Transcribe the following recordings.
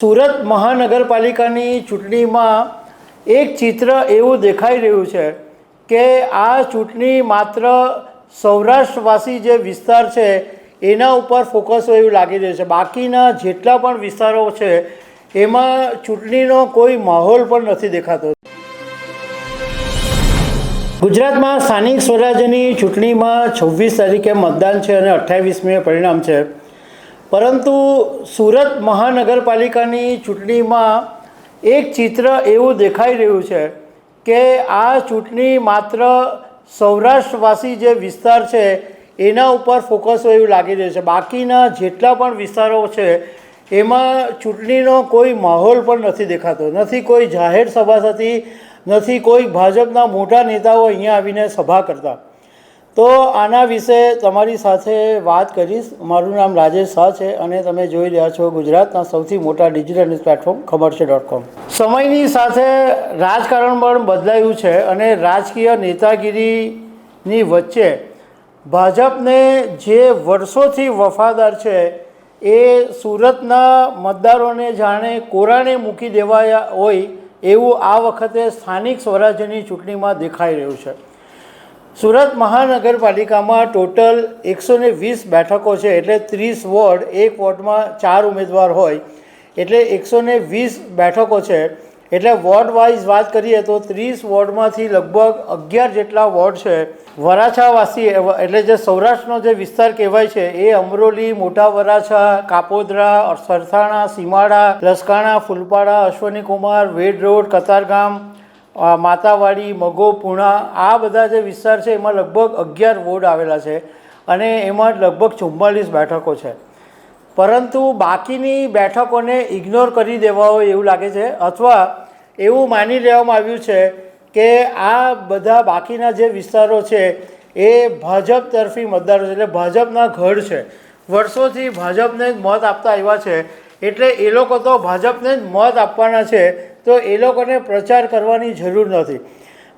સુરત મહાનગરપાલિકાની ચૂંટણીમાં એક ચિત્ર એવું દેખાઈ રહ્યું છે કે આ ચૂંટણી માત્ર સૌરાષ્ટ્રવાસી જે વિસ્તાર છે એના ઉપર ફોકસ હોય એવું લાગી રહ્યું છે। બાકીના જેટલા પણ વિસ્તારો છે એમાં ચૂંટણીનો કોઈ માહોલ પણ નથી દેખાતો। ગુજરાતમાં સ્થાનિક સ્વરાજ્યની ચૂંટણીમાં 26 તારીખે મતદાન છે અને 28મીએ પરિણામ છે, પરંતુ સુરત મહાનગરપાલિકાની ચૂંટણીમાં એક ચિત્ર એવું દેખાઈ રહ્યું છે કે આ ચૂંટણી માત્ર સૌરાષ્ટ્રવાસી જે વિસ્તાર છે એના ઉપર ફોકસ હોય એવું લાગી રહ્યું છે। બાકીના જેટલા પણ વિસ્તારો છે એમાં ચૂંટણીનો કોઈ માહોલ પણ નથી દેખાતો, નથી કોઈ જાહેર સભા થતી, નથી કોઈ ભાજપના મોટા નેતાઓ અહીંયા આવીને સભા કરતા। તો આના વિશે તમારી સાથે વાત કરીશ। મારું નામ રાજેશ શાહ છે અને તમે જોઈ રહ્યા છો ગુજરાતના સૌથી મોટા ડિજિટલ ન્યૂઝ પ્લેટફોર્મ ખબરછે.com। સમયની સાથે રાજકારણ પણ બદલાયું છે અને રાજકીય નેતાગીરીની વચ્ચે ભાજપને જે વર્ષોથી વફાદાર છે એ સુરતના મતદારોને જાણે કોરાણે મૂકી દેવાયા હોય એવું આ વખતે સ્થાનિક સ્વરાજ્યની ચૂંટણીમાં દેખાઈ રહ્યું છે। સુરત મહાનગરપાલિકામાં ટોટલ 120 બેઠકો છે, એટલે 30 વોર્ડ, એક વોર્ડમાં 4 ઉમેદવાર હોય એટલે 120 બેઠકો છે। એટલે વોર્ડ વાઇઝ વાત કરીએ તો 30 વોર્ડમાંથી લગભગ 11 જેટલા વોર્ડ છે વરાછાવાસી, એટલે જે સૌરાષ્ટ્રનો જે વિસ્તાર કહેવાય છે એ અમરોલી, મોટા વરાછા, કાપોદ્રા, સરથાણા, સીમાડા, લસકાણા, ફૂલપાડા, અશ્વની કુમાર, વેડ રોડ, કતારગામ, માતાવાડી, મગો, પૂણા, આ બધા જે વિસ્તાર છે એમાં લગભગ 11 વોર્ડ આવેલા છે અને એમાં લગભગ 44 બેઠકો છે, પરંતુ બાકીની બેઠકોને ઇગ્નોર કરી દેવા હોય એવું લાગે છે, અથવા એવું માની લેવામાં આવ્યું છે કે આ બધા બાકીના જે વિસ્તારો છે એ ભાજપ તરફી મતદારો છે, એટલે ભાજપના ગઢ છે, વર્ષોથી ભાજપને જ મત આપતા આવ્યા છે, એટલે એ લોકો તો ભાજપને જ મત આપવાના છે, તો એ લોકોને પ્રચાર કરવાની જરૂર નથી।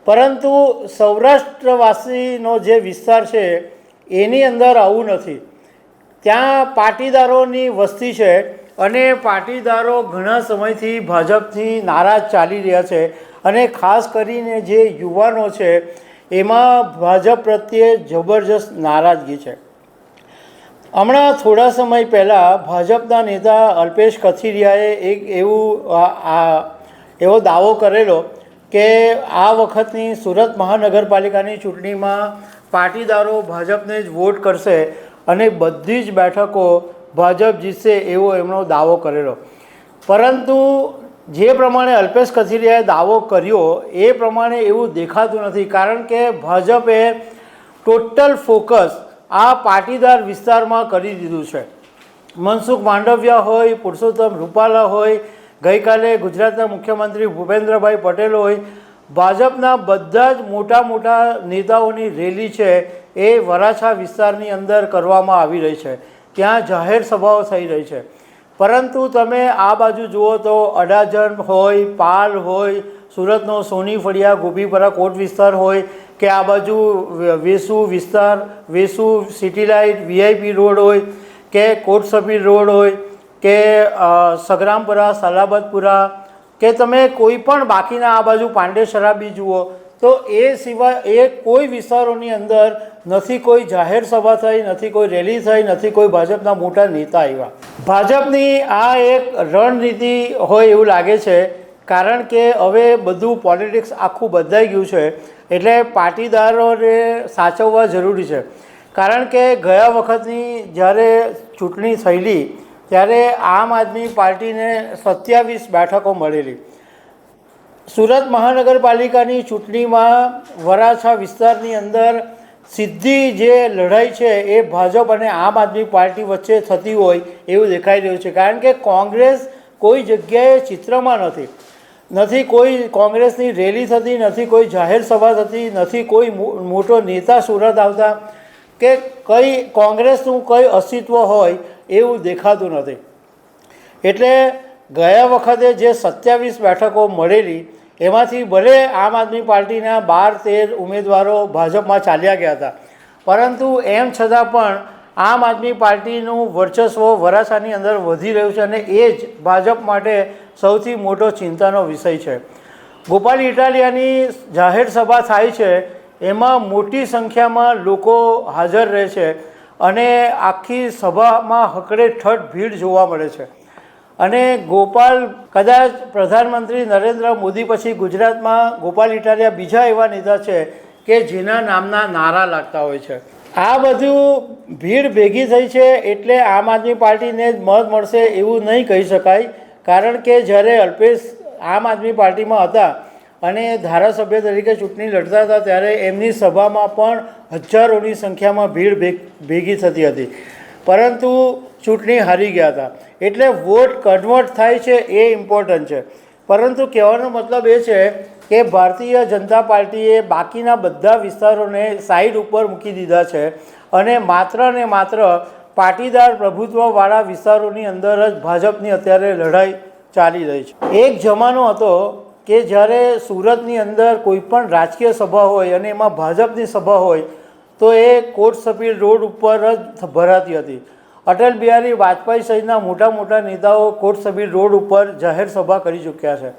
પરંતુ સૌરાષ્ટ્રવાસીનો જે વિસ્તાર છે એની અંદર આવું નથી। ત્યાં પાટીદારોની વસ્તી છે અને પાટીદારો ઘણા સમયથી ભાજપથી નારાજ ચાલી રહ્યા છે અને ખાસ કરીને જે યુવાનો છે એમાં ભાજપ પ્રત્યે જબરજસ્ત નારાજગી છે। હમણાં થોડા સમય પહેલાં ભાજપના નેતા અલ્પેશ કથિરિયાએ એક એવો દાવો કરેલો કે આ વખતની સુરત મહાનગરપાલિકાની ચૂંટણીમાં પાટીદારો ભાજપને જ વોટ કરશે અને બધી જ બેઠકો ભાજપ જીતશે એવો એમનો દાવો કરેલો, પરંતુ જે પ્રમાણે અલ્પેશ કથિરિયાએ દાવો કર્યો એ પ્રમાણે એવું દેખાતું નથી, કારણ કે ભાજપે ટોટલ ફોકસ આ પાટીદાર વિસ્તારમાં કરી દીધું છે। મનસુખ માંડવિયા હોય, પુરુષોત્તમ રૂપાલા હોય, ગઈકાલે ગુજરાતના મુખ્યમંત્રી ભૂપેન્દ્રભાઈ પટેલ હોય, ભાજપના બધા જ મોટા મોટા નેતાઓની રેલી છે એ વરાછા વિસ્તારની અંદર કરવામાં આવી રહી છે, ત્યાં જાહેર સભાઓ થઈ રહી છે, પરંતુ તમે આ બાજુ જુઓ તો અડાજણ હોય, પાલ હોય, સુરતનો સોની ફળિયા, ગોપીપરા કોટ વિસ્તાર હોય કે આ બાજુ વેસુ વિસ્તાર, Vesu city light, VIP road હોય કે કોટ સબીર રોડ હોય કે સગરામપુરા, સલાબતપુરા કે તમે કોઈ પણ બાકીના આ બાજુ પાંડેસરા બી જુઓ, તો એ સિવાય એ કોઈ વિસ્તારોની અંદર નથી કોઈ જાહેર સભા થઈ, નથી કોઈ રેલી થઈ, નથી કોઈ ભાજપના મોટા નેતા આવ્યા। ભાજપની આ એક રણનીતિ હોય એવું લાગે છે, કારણ કે હવે બધું પોલિટિક્સ આખું બદલાઈ ગયું છે, એટલે પાટીદારોને સાચવવા જરૂરી છે। કારણ કે ગયા વખતની જ્યારે ચૂંટણી થયેલી ત્યારે આમ આદમી પાર્ટીને 27 બેઠકો મળેલી। સુરત મહાનગરપાલિકાની ચૂંટણીમાં વરાછા વિસ્તારની અંદર સીધી જે લડાઈ છે એ ભાજપ અને આમ આદમી પાર્ટી વચ્ચે થતી હોય એવું દેખાઈ રહ્યું છે, કારણ કે કોંગ્રેસ કોઈ જગ્યાએ ચિત્રમાં નથી કોઈ કોંગ્રેસની રેલી થતી, નથી કોઈ જાહેર સભા થતી, નથી કોઈ મોટો નેતા સુરત આવતા કે કંઈ કોંગ્રેસનું કંઈ અસ્તિત્વ હોય એવું દેખાતું નથી। એટલે ગયા વખતે જે 27 બેઠકો મળેલી એમાંથી ભલે આમ આદમી પાર્ટીના 12-13 ઉમેદવારો ભાજપમાં ચાલ્યા ગયા હતા, પરંતુ એમ છતાં પણ આમ આદમી પાર્ટીનું વર્ચસ્વ વરાછાની અંદર વધી રહ્યું છે અને એ જ ભાજપ માટે સૌથી મોટો ચિંતાનો વિષય છે. ગોપાલ ઇટાલિયાની જાહેર સભા થાય છે, એમાં મોટી સંખ્યામાં લોકો હાજર રહે છે અને આખી સભામાં હકડેઠઠ ભીડ જોવા મળે છે. અને ગોપાલ કદાચ પ્રધાનમંત્રી નરેન્દ્ર મોદી પછી ગુજરાતમાં ગોપાલ ઇટાલિયા બીજા એવા નેતા છે કે જેના નામના નારા લાગતા હોય છે. આ બધું ભીડ ભેગી થઈ છે એટલે આમ આદમી પાર્ટીને જ મત મળશે એવું નહીં કહી શકાય, કારણ કે જ્યારે અલ્પેશ આમ આદમી પાર્ટીમાં હતા અને ધારાસભ્ય તરીકે ચૂંટણી લડતા હતા ત્યારે એમની સભામાં પણ હજારોની સંખ્યામાં ભીડ ભેગી થતી હતી, પરંતુ ચૂંટણી હારી ગયા હતા. એટલે વોટ કન્વર્ટ થાય છે એ ઇમ્પોર્ટન્ટ છે. પરંતુ કહેવાનો મતલબ એ છે કે ભારતીય જનતા પાર્ટીએ બાકીના બધા વિસ્તારોને સાઈડ ઉપર મૂકી દીધા છે અને માત્ર પાટીદાર પ્રભુત્વવાળા વિસ્તારોની અંદર જ ભાજપની અત્યારે લડાઈ ચાલી રહી છે. એક જમાનો હતો કે જ્યારે સુરતની અંદર કોઈ પણ રાજકીય સભા હોય અને એમાં ભાજપની સભા હોય તો એ કોટ સપીર રોડ ઉપર જ ભરાતી હતી. અટલ બિહારી વાજપેયી સહિતના મોટા મોટા નેતાઓ કોટ સબીર રોડ ઉપર જાહેર સભા કરી ચૂક્યા છે,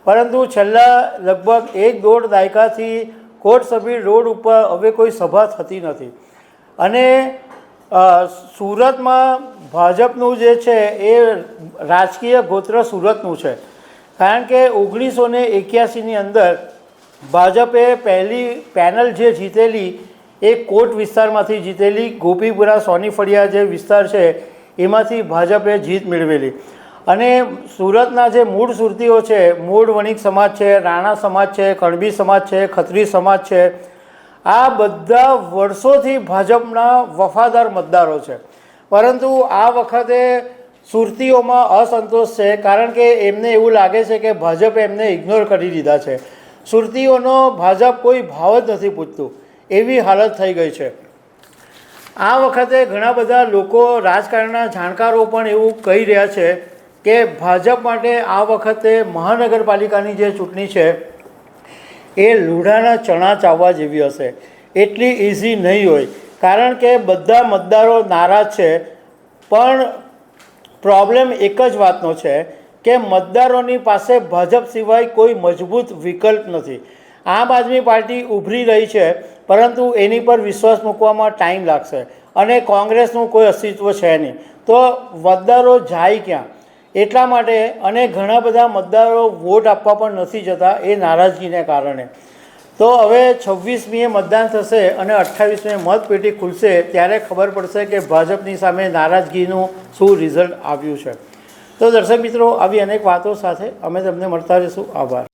પરંતુ છેલ્લા લગભગ 1-1.5 દાયકાથી કોટ સબીર રોડ ઉપર હવે કોઈ સભા થતી નથી. અને સુરતમાં ભાજપનું જે છે એ રાજકીય ગોત્ર સુરતનું છે, કારણ કે 1981ની અંદર ભાજપે પહેલી પેનલ જે જીતેલી એ કોટ વિસ્તારમાંથી જીતેલી. ગોપીપુરા સોની ફળિયા જે વિસ્તાર છે એમાંથી ભાજપે જીત મેળવેલી. અને સુરતના જે મૂળ સુરતીઓ છે, મૂળ વણિક સમાજ છે, રાણા સમાજ છે, કણબી સમાજ છે, ખત્રી સમાજ છે, આ બધા વર્ષોથી ભાજપના વફાદાર મતદારો છે. પરંતુ આ વખતે સુરતીઓમાં અસંતોષ છે, કારણ કે એમને એવું લાગે છે કે ભાજપે એમને ઇગ્નોર કરી દીધા છે. સુરતીઓનો ભાજપ કોઈ ભાવ જ નથી પૂછતું એવી હાલત થઈ ગઈ છે. આ વખતે ઘણા બધા લોકો, રાજકારણના જાણકારો પણ એવું કહી રહ્યા છે કે ભાજપ માટે આ વખતે મહાનગરપાલિકાની જે ચૂંટણી છે એ લોઢાના ચણા ચાવવા જેવી હશે. એટલી ઇઝી નહીં હોય, કારણ કે બધા મતદારો નારાજ છે. પણ પ્રોબ્લેમ એક જ વાતનો છે કે મતદારોની પાસે ભાજપ સિવાય કોઈ મજબૂત વિકલ્પ નથી. આમ આદમી પાર્ટી ઉભરી રહી છે, પરંતુ એની પર વિશ્વાસ મૂકવામાં ટાઈમ લાગશે અને કોંગ્રેસનું કોઈ અસ્તિત્વ છે નહીં. તો મતદારો જાય ક્યાં? એટલા માટે અને ઘણા બધા મતદારો વોટ આપવા પણ નથી જતા એ નારાજગીને કારણે. તો હવે 26મીએ મતદાન થશે અને 28મીએ મતપેટી ખુલશે, ત્યારે ખબર પડશે કે ભાજપની સામે નારાજગીનું શું રિઝલ્ટ આવ્યું છે. તો દર્શક મિત્રો, આવી અનેક વાતો સાથે અમે તમને મળતા રહીશું. આભાર.